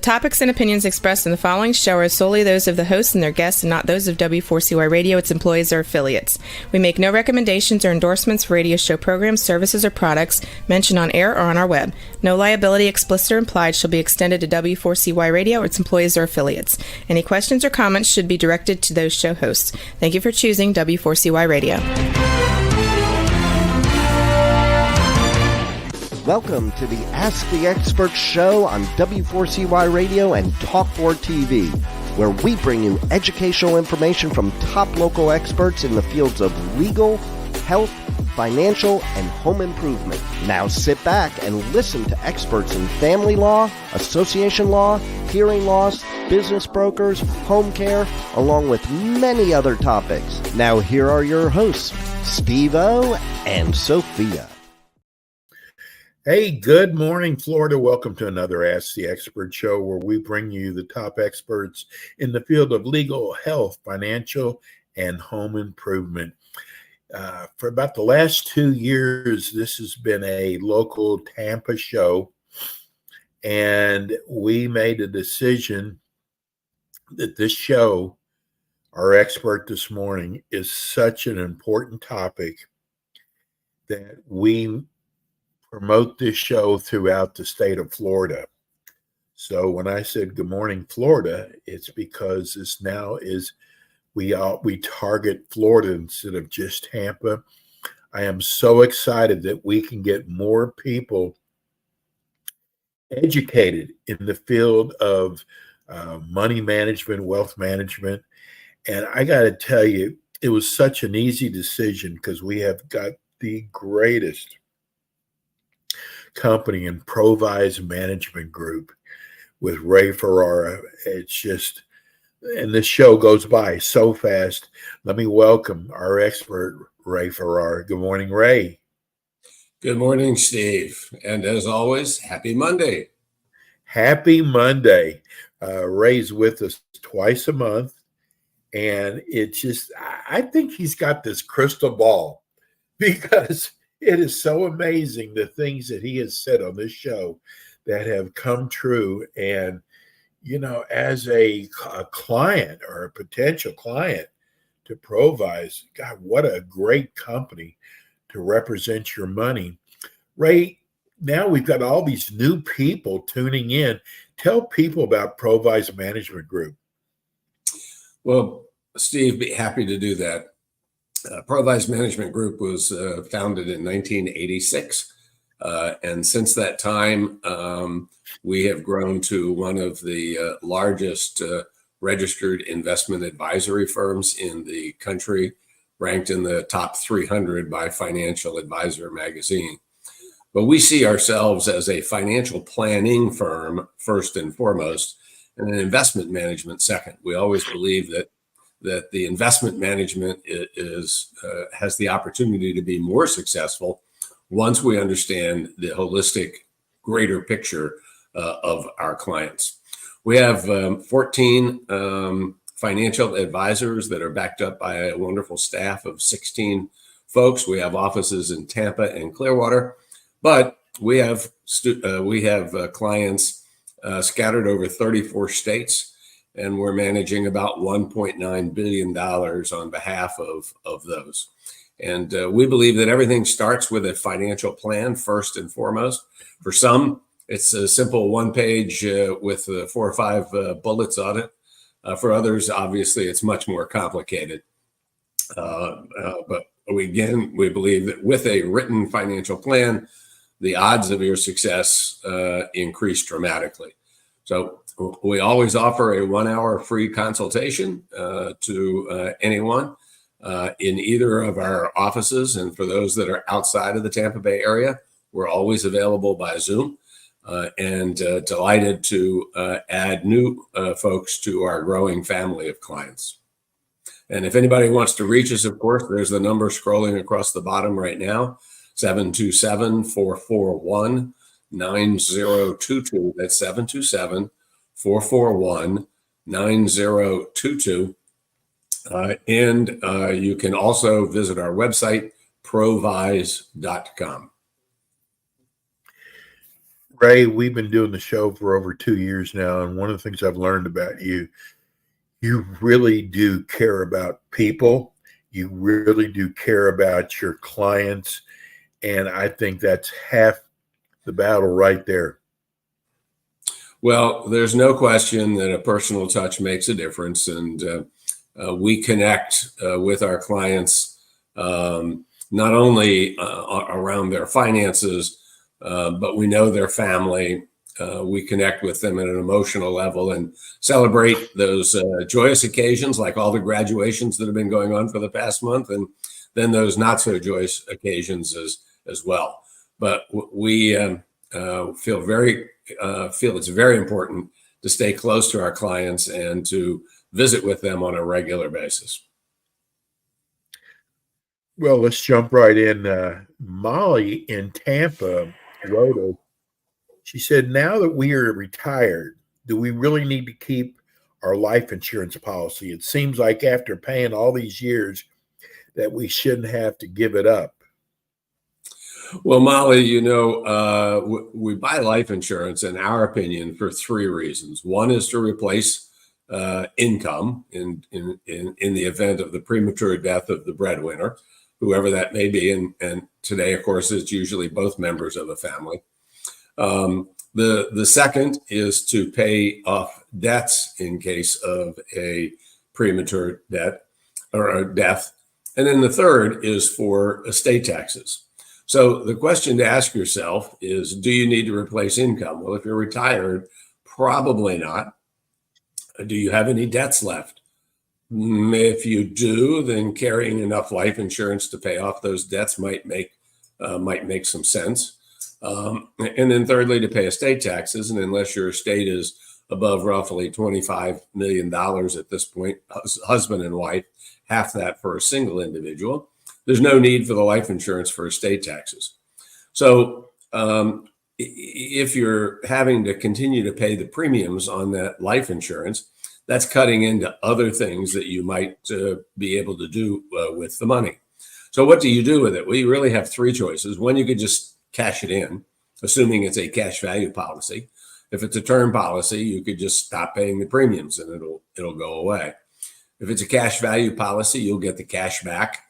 topics and opinions expressed in the following show are solely those of the hosts and their guests and not those of W4CY Radio, its employees, or affiliates. We make no recommendations or endorsements for radio show programs, services, or products mentioned on air or on our web. No liability, explicit or implied, shall be extended to W4CY Radio or its employees or affiliates. Any questions or comments should be directed to those show hosts. Thank you for choosing W4CY Radio. Welcome to the Ask the Expert show on W4CY Radio and Talk4 TV, where we bring you educational information from top local experts in the fields of legal, health, financial, and home improvement. Now sit back and listen to experts in family law, association law, hearing loss, business brokers, home care, along with many other topics. Now here are your hosts, Steve-O and Sophia. Hey, good morning, Florida. Welcome to another Ask the Expert show where we bring you the top experts in the field of legal, health, financial, and home improvement. For about the last 2 years, this has been a local Tampa show, and we made a decision that this show, our expert this morning, is such an important topic that we promote this show throughout the state of Florida. So when I said good morning, Florida, it's because this now is we target Florida instead of just Tampa. I am so excited that we can get more people educated in the field of money management, wealth management. And I got to tell you, it was such an easy decision because we have got the greatest company in Provise Management Group with Ray Ferrara. It's just, and this show goes by so fast. Let me welcome our expert, Ray Ferrara. Good morning, Ray. Good morning, Steve. And as always, happy Monday. Happy Monday. Ray's with us twice a month. And it's just, I think he's got this crystal ball because it is so amazing the things that he has said on this show that have come true. And, you know, as a client or a potential client to Provise, God, what a great company to represent your money. Ray, now we've got all these new people tuning in. Tell people about Provise Management Group. Well, Steve, be happy to do that. Provise Management Group was founded in 1986. And since that time, we have grown to one of the largest registered investment advisory firms in the country, ranked in the top 300 by Financial Advisor magazine. But we see ourselves as a financial planning firm, first and foremost, and an investment management second. We always believe that the investment management has the opportunity to be more successful once we understand the holistic, greater picture of our clients. We have 14 financial advisors that are backed up by a wonderful staff of 16 folks. We have offices in Tampa and Clearwater, but we have clients scattered over 34 states. And we're managing about $1.9 billion on behalf of those. And we believe that everything starts with a financial plan first and foremost. For some, it's a simple one page with 4 or 5 bullets on it. For others, obviously, it's much more complicated. But we believe that with a written financial plan, the odds of your success increase dramatically. So we always offer a 1-hour free consultation to anyone in either of our offices. And for those that are outside of the Tampa Bay area, we're always available by Zoom and delighted to add new folks to our growing family of clients. And if anybody wants to reach us, of course, there's the number scrolling across the bottom right now, 727-441-9022. That's 727-441-9022. And you can also visit our website, provise.com. Ray, we've been doing the show for over 2 years now, and one of the things I've learned about you, you really do care about people. You really do care about your clients, and I think that's half the battle right there. Well, there's no question that a personal touch makes a difference, and we connect with our clients not only around their finances, but we know their family. We connect with them at an emotional level and celebrate those joyous occasions, like all the graduations that have been going on for the past month, and then those not so joyous occasions as well. But we feel it's very important to stay close to our clients and to visit with them on a regular basis. Well, let's jump right in. Molly in Tampa wrote us. She said, now that we are retired, do we really need to keep our life insurance policy? It seems like after paying all these years that we shouldn't have to give it up. Well, Molly, we buy life insurance, in our opinion, for three reasons. One is to replace income in the event of the premature death of the breadwinner, whoever that may be. And today, of course, it's usually both members of a family. The second is to pay off debts in case of a premature debt or a death. And then the third is for estate taxes. So the question to ask yourself is, do you need to replace income? Well, if you're retired, probably not. Do you have any debts left? If you do, then carrying enough life insurance to pay off those debts might make some sense. And then thirdly, to pay estate taxes. And unless your estate is above roughly $25 million at this point, husband and wife, half that for a single individual, there's no need for the life insurance for estate taxes. So if you're having to continue to pay the premiums on that life insurance, that's cutting into other things that you might be able to do with the money. So what do you do with it? Well, you really have three choices. One, you could just cash it in, assuming it's a cash value policy. If it's a term policy, you could just stop paying the premiums and it'll go away. If it's a cash value policy, you'll get the cash back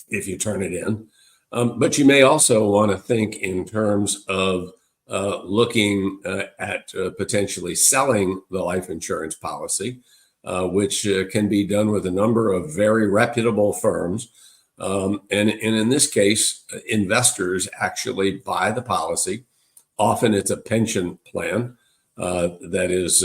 if you turn it in. But you may also want to think in terms of looking at potentially selling the life insurance policy, which can be done with a number of very reputable firms. And in this case, investors actually buy the policy. Often it's a pension plan that is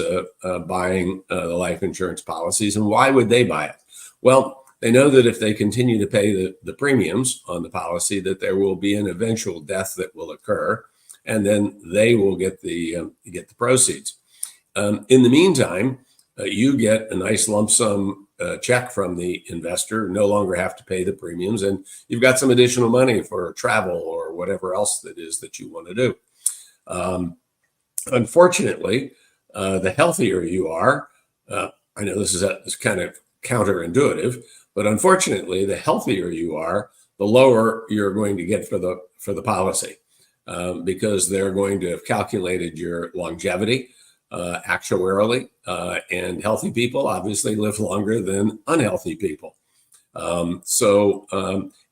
buying the life insurance policies. And why would they buy it? Well, they know that if they continue to pay the premiums on the policy, that there will be an eventual death that will occur, and then they will get the proceeds. In the meantime, you get a nice lump sum check from the investor, no longer have to pay the premiums, and you've got some additional money for travel or whatever else that is that you want to do. Unfortunately, the healthier you are, I know this is kind of counterintuitive, but unfortunately, the healthier you are, the lower you're going to get for the policy, because they're going to have calculated your longevity actuarially, and healthy people obviously live longer than unhealthy people. So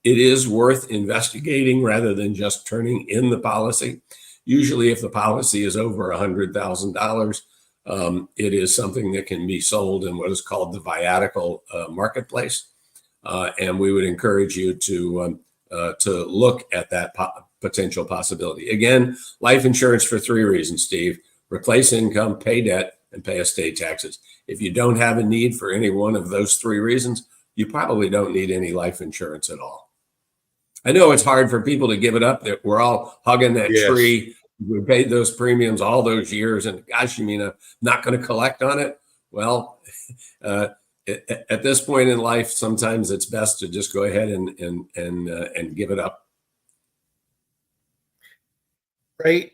it is worth investigating rather than just turning in the policy. Usually, if the policy is over $100,000, it is something that can be sold in what is called the viatical marketplace. And we would encourage you to look at that potential possibility. Again, life insurance for three reasons, Steve: replace income, pay debt, and pay estate taxes. If you don't have a need for any one of those three reasons, you probably don't need any life insurance at all. I know it's hard for people to give it up, that we're all hugging that tree. We paid those premiums all those years, and gosh, you mean I'm not going to collect on it? Well, at this point in life, sometimes it's best to just go ahead and give it up. Right?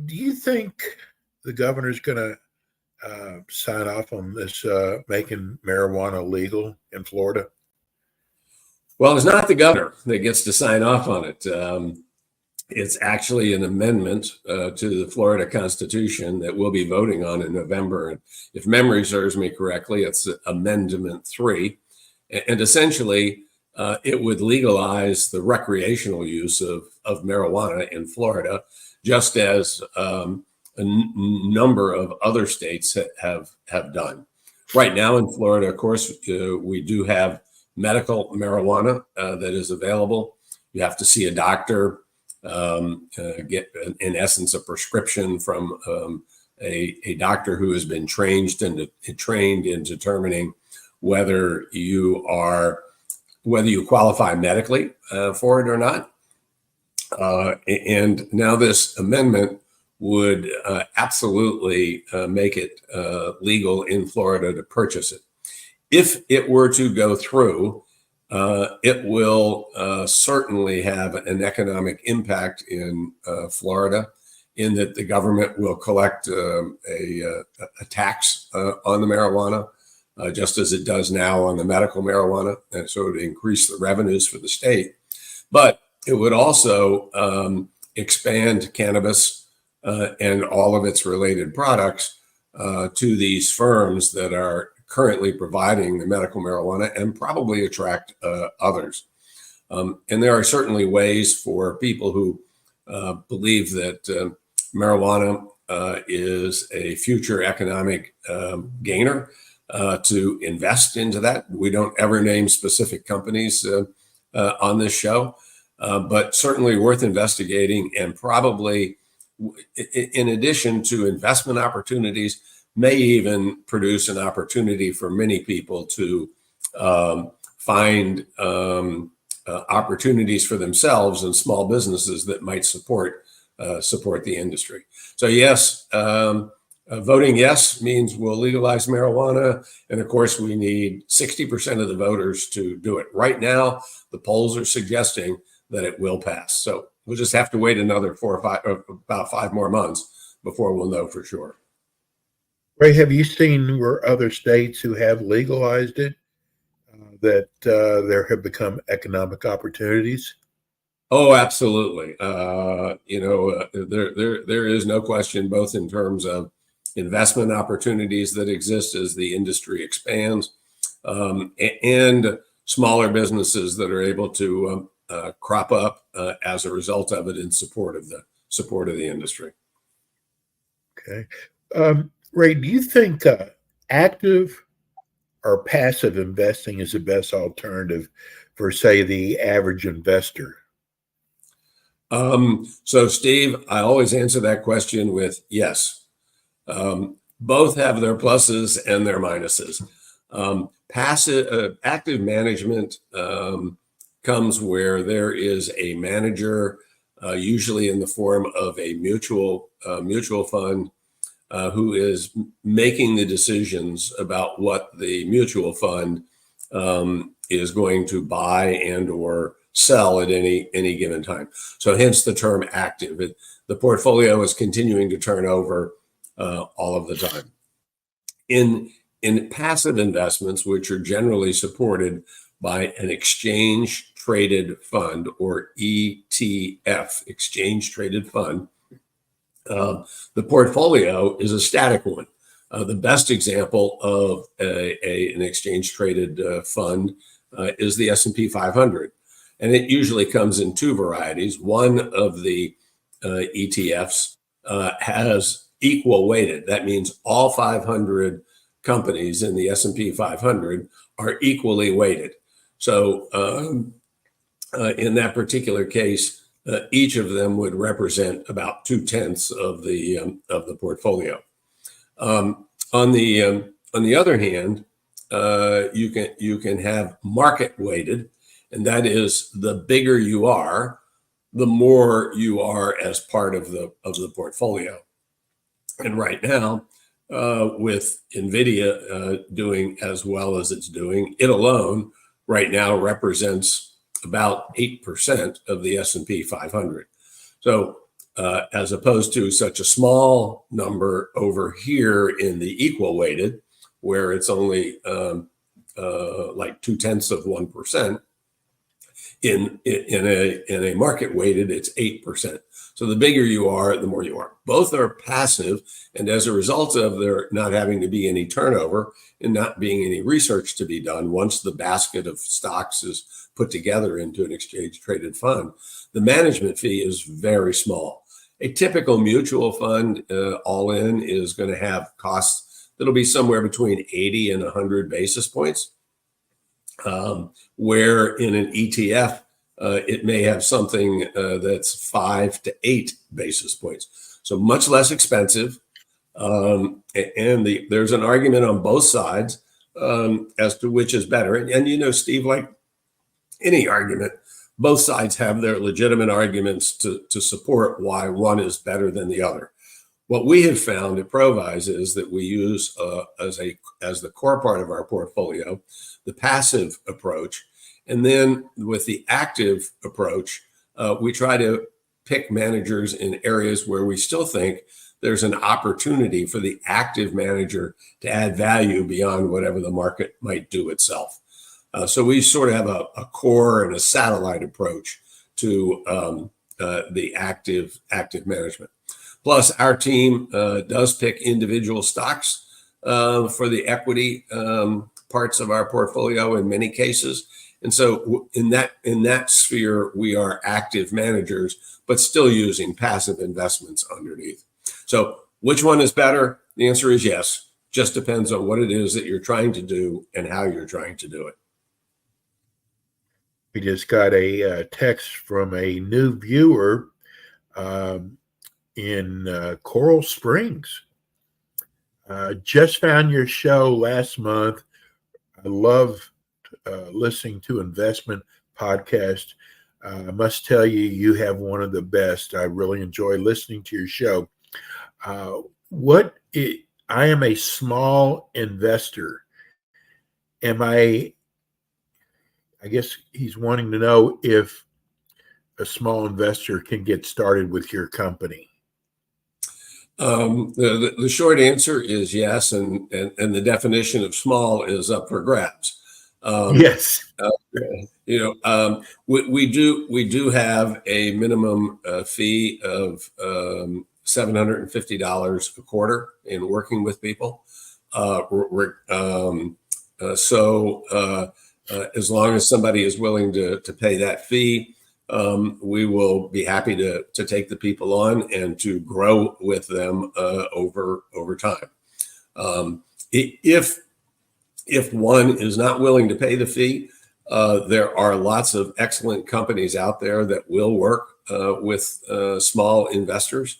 Do you think the governor's going to sign off on this making marijuana legal in Florida? Well, it's not the governor that gets to sign off on it. It's actually an amendment to the Florida Constitution that we'll be voting on in November. And if memory serves me correctly, it's Amendment 3. And essentially, it would legalize the recreational use of marijuana in Florida, just as number of other states have done. Right now in Florida, of course, we do have medical marijuana that is available. You have to see a doctor, get, in essence, a prescription from a doctor who has been trained in determining whether you qualify medically for it or not. And now this amendment would absolutely make it legal in Florida to purchase it. If it were to go through, it will certainly have an economic impact in Florida, in that the government will collect a tax on the marijuana, just as it does now on the medical marijuana, and so it would increase the revenues for the state. But it would also expand cannabis and all of its related products to these firms that are currently providing the medical marijuana, and probably attract others. And there are certainly ways for people who believe that marijuana is a future economic gainer to invest into that. We don't ever name specific companies on this show, but certainly worth investigating, and probably, in addition to investment opportunities, may even produce an opportunity for many people to find opportunities for themselves and small businesses that might support the industry. So yes, voting yes means we'll legalize marijuana. And of course, we need 60% of the voters to do it. Right now, the polls are suggesting that it will pass. So we'll just have to wait another about 5 more months before we'll know for sure. Ray, have you seen where other states who have legalized it that there have become economic opportunities? Oh, absolutely. There is no question, both in terms of investment opportunities that exist as the industry expands, and smaller businesses that are able to crop up as a result of it in support of the industry. Okay. Ray, do you think active or passive investing is the best alternative for, say, the average investor? So, Steve, I always answer that question with yes. Both have their pluses and their minuses. Active management comes where there is a manager, usually in the form of a mutual fund, who is making the decisions about what the mutual fund is going to buy and or sell at any given time. So hence the term active. The portfolio is continuing to turn over all of the time. In passive investments, which are generally supported by an exchange traded fund, or ETF, exchange traded fund, the portfolio is a static one. The best example of an exchange traded fund is the S&P 500. And it usually comes in 2 varieties. One of the ETFs has equal weighted. That means all 500 companies in the S&P 500 are equally weighted. So in that particular case, each of them would represent about 2/10 of the portfolio. On the other hand, you can have market weighted, and that is the bigger you are, the more you are as part of the portfolio. And right now, with NVIDIA doing as well as it's doing, it alone right now represents about 8% of the S&P 500. So as opposed to such a small number over here in the equal weighted, where it's only like 2/10 of 1%, In a market weighted, it's 8%. So the bigger you are, the more you are. Both are passive, and as a result of there not having to be any turnover and not being any research to be done, once the basket of stocks is put together into an exchange traded fund, the management fee is very small. A typical mutual fund all in is going to have costs that'll be somewhere between 80 and 100 basis points, where in an ETF, it may have something that's 5 to 8 basis points. So much less expensive. And there's an argument on both sides as to which is better. And you know, Steve, like any argument, both sides have their legitimate arguments to support why one is better than the other. What we have found at Provise is that we use as the core part of our portfolio, the passive approach. And then with the active approach, we try to pick managers in areas where we still think there's an opportunity for the active manager to add value beyond whatever the market might do itself. So we sort of have a core and a satellite approach to the active management. Plus, our team does pick individual stocks for the equity parts of our portfolio in many cases. And so in that sphere, we are active managers, but still using passive investments underneath. So which one is better? The answer is yes. Just depends on what it is that you're trying to do and how you're trying to do it. We just got a text from a new viewer in Coral Springs. Just found your show last month. I love listening to investment podcast. I must tell you, you have one of the best. I really enjoy listening to your show. I am a small investor. I guess he's wanting to know if a small investor can get started with your company. The short answer is yes, and the definition of small is up for grabs. Yes. We do have a minimum fee of $750 a quarter in working with people. As long as somebody is willing to pay that fee, we will be happy to take the people on and to grow with them over time. If one is not willing to pay the fee, there are lots of excellent companies out there that will work with small investors.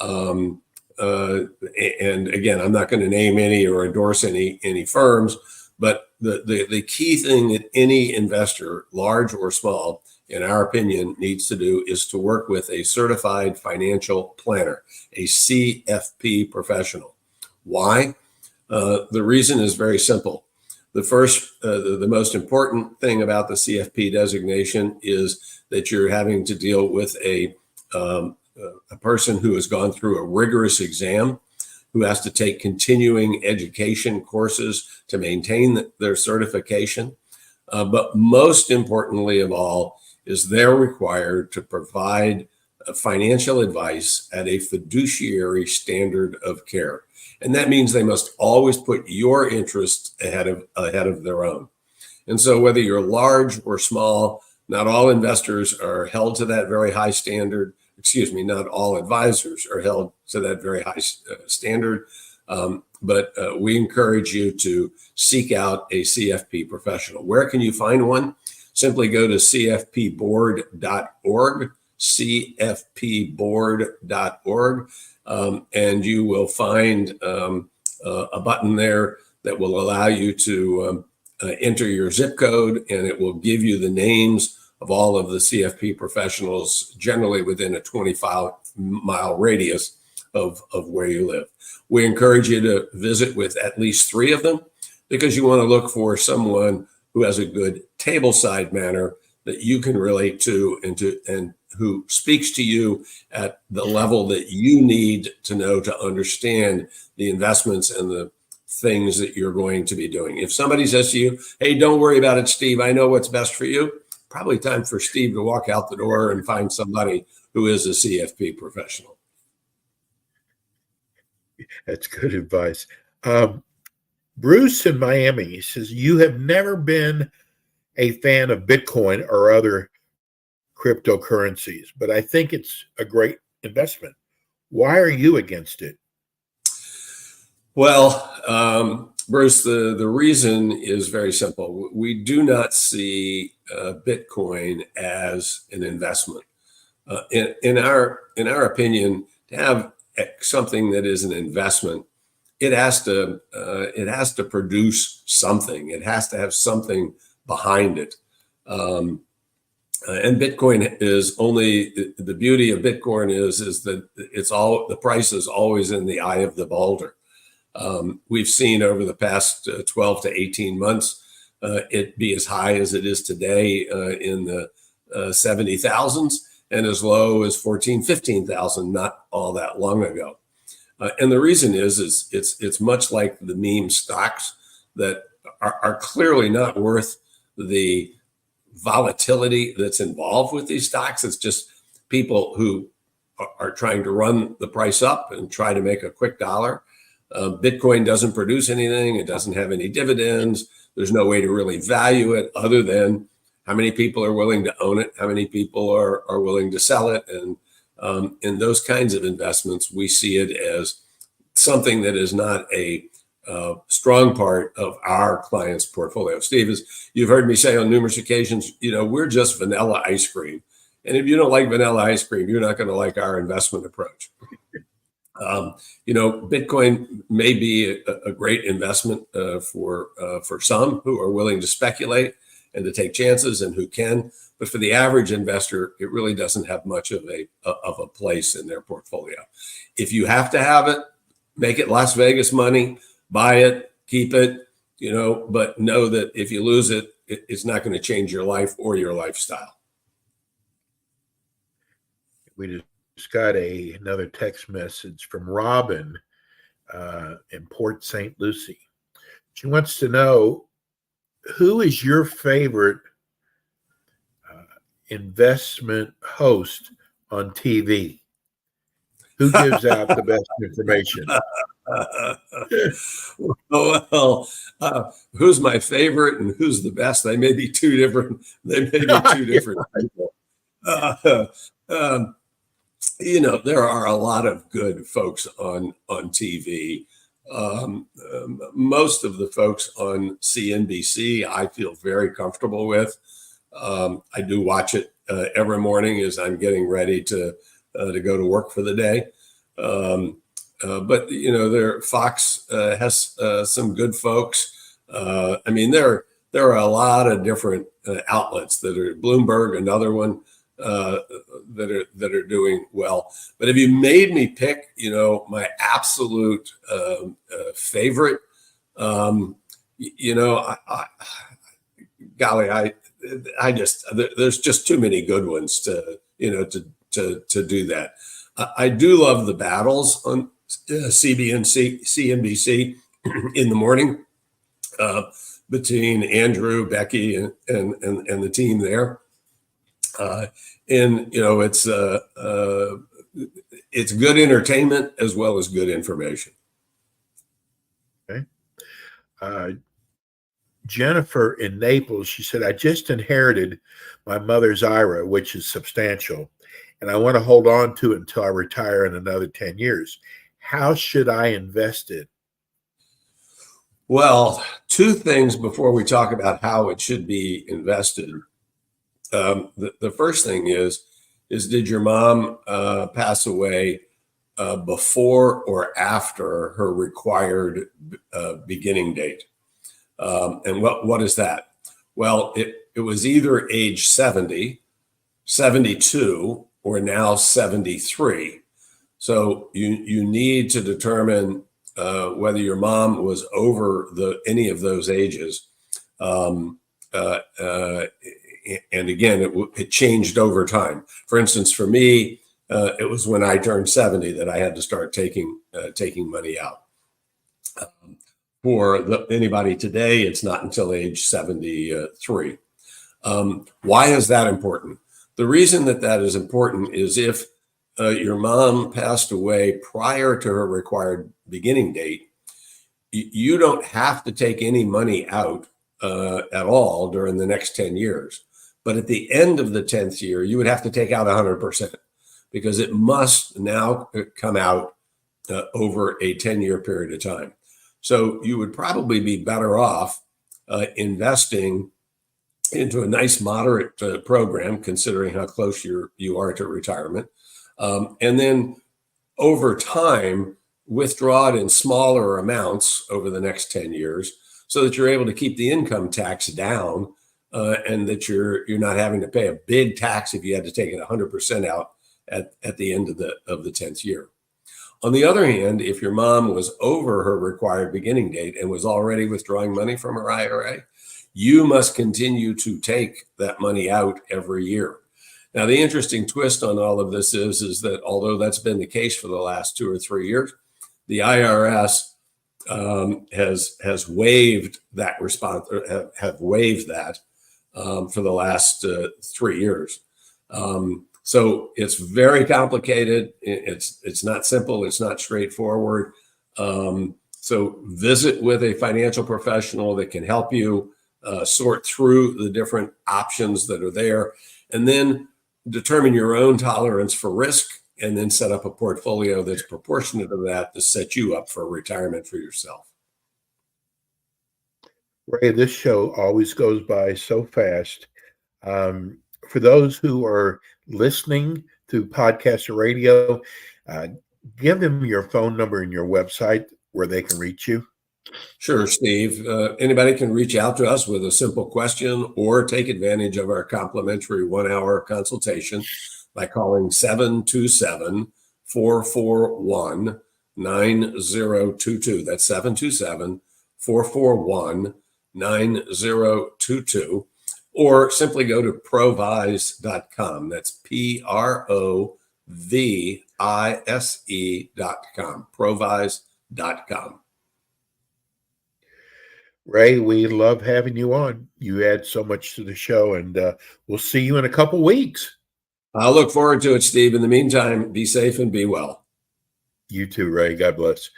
And again, I'm not going to name any or endorse any firms, but the key thing that any investor, large or small, in our opinion, needs to do is to work with a certified financial planner, a CFP professional. Why? The reason is very simple. The most important thing about the CFP designation is that you're having to deal with a person who has gone through a rigorous exam, who has to take continuing education courses to maintain their certification. But most importantly of all is they're required to provide financial advice at a fiduciary standard of care. And that means they must always put your interests ahead of their own. And so whether you're large or small, not all investors are held to that very high standard. Not all advisors are held to that very high standard. But we encourage you to seek out a CFP professional. Where can you find one? Simply go to cfpboard.org, cfpboard.org. And you will find a button there that will allow you to enter your zip code, and it will give you the names of all of the CFP professionals, generally within a 25-mile radius of where you live. We encourage you to visit with at least 3 of them, because you want to look for someone who has a good tableside manner that you can relate to and who speaks to you at the level that you need to know to understand the investments and the things that you're going to be doing. If somebody says to you, hey, don't worry about it, Steve, I know what's best for you, probably time for Steve to walk out the door and find somebody who is a CFP professional. That's good advice. Bruce in Miami, he says, you have never been a fan of Bitcoin or other cryptocurrencies, but I think it's a great investment. Why are you against it? Well, Bruce, the reason is very simple. We do not see Bitcoin as an investment. In our opinion, to have something that is an investment, it has to produce something. It has to have something behind it. And Bitcoin is only, the beauty of Bitcoin is that the price is always in the eye of the beholder. We've seen over the past 12 to 18 months it be as high as it is today in the 70,000s and as low as 14, 15,000 not all that long ago. And the reason is it's much like the meme stocks that are clearly not worth the volatility that's involved with these stocks. It's just people who are trying to run the price up and try to make a quick dollar. Bitcoin doesn't produce anything. It doesn't have any dividends. There's no way to really value it other than how many people are willing to own it, how many people are willing to sell it. And in those kinds of investments, we see it as something that is not a strong part of our client's portfolio. Steve, as you've heard me say on numerous occasions, we're just vanilla ice cream. And if you don't like vanilla ice cream, you're not going to like our investment approach. Bitcoin may be a great investment for some who are willing to speculate and to take chances and who can. But for the average investor, it really doesn't have much of a place in their portfolio. If you have to have it, make it Las Vegas money, buy it, keep it, but know that if you lose it, it's not going to change your life or your lifestyle. We just got another text message from Robin in Port St. Lucie. She wants to know, who is your favorite investment host on TV? Who gives out the best information? Well, who's my favorite and who's the best? They may be two different people. There are a lot of good folks on TV. Most of the folks on CNBC, I feel very comfortable with. I do watch it every morning as I'm getting ready to go to work for the day. But Fox has some good folks. There are a lot of different outlets that are Bloomberg, another one that are doing well. But if you made me pick, my absolute favorite, there's just too many good ones to do that. I do love the battles on CNBC in the morning between Andrew, Becky, and the team there. It's good entertainment as well as good information. Okay. Jennifer in Naples, she said, I just inherited my mother's IRA, which is substantial, and I want to hold on to it until I retire in another 10 years. How should I invest it? Well, two things before we talk about how it should be invested. The first thing is did your mom pass away before or after her required beginning date? And what is that? Well, it was either age 70, 72, or now 73. So you need to determine whether your mom was over any of those ages. And again, it changed over time. For instance, for me, it was when I turned 70 that I had to start taking money out. For anybody today, it's not until age 73. Why is that important? The reason that is important is if your mom passed away prior to her required beginning date, you don't have to take any money out at all during the next 10 years. But at the end of the 10th year, you would have to take out 100% because it must now come out over a 10-year period of time. So you would probably be better off investing into a nice moderate program, considering how close you are to retirement. And then over time, withdraw it in smaller amounts over the next 10 years so that you're able to keep the income tax down and that you're not having to pay a big tax if you had to take it 100% out at the end of the 10th year. On the other hand, if your mom was over her required beginning date and was already withdrawing money from her IRA, you must continue to take that money out every year. Now, the interesting twist on all of this is that although that's been the case for the last 2 or 3 years, the IRS has waived that response, or have waived that for the last 3 years. So it's very complicated. It's not simple. It's not straightforward. So visit with a financial professional that can help you sort through the different options that are there, and then determine your own tolerance for risk, and then set up a portfolio that's proportionate to that to set you up for retirement for yourself. Ray, this show always goes by so fast. For those who are listening through podcast or radio, give them your phone number and your website where they can reach you. Sure, Steve. Anybody can reach out to us with a simple question or take advantage of our complimentary 1-hour consultation by calling 727-441-9022. That's 727-441-9022. Or simply go to provise.com. That's PROVISE.com. Provise.com. Ray, we love having you on. You add so much to the show, and we'll see you in a couple weeks. I'll look forward to it, Steve. In the meantime, be safe and be well. You too, Ray. God bless.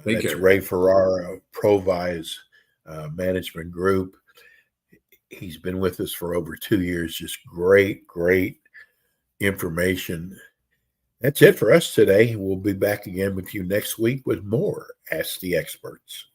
Take That's care. Ray Ferrara, Provise Management Group. He's been with us for over 2 years. Just great information. That's it for us today. We'll be back again with you next week with more Ask the Experts.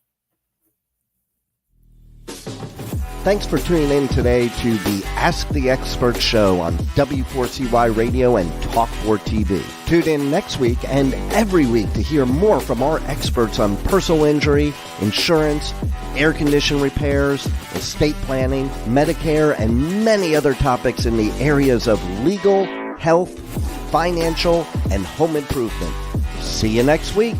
Thanks for tuning in today to the Ask the Expert show on W4CY Radio and Talk4 TV. Tune in next week and every week to hear more from our experts on personal injury, insurance, air condition repairs, estate planning, Medicare, and many other topics in the areas of legal, health, financial, and home improvement. See you next week.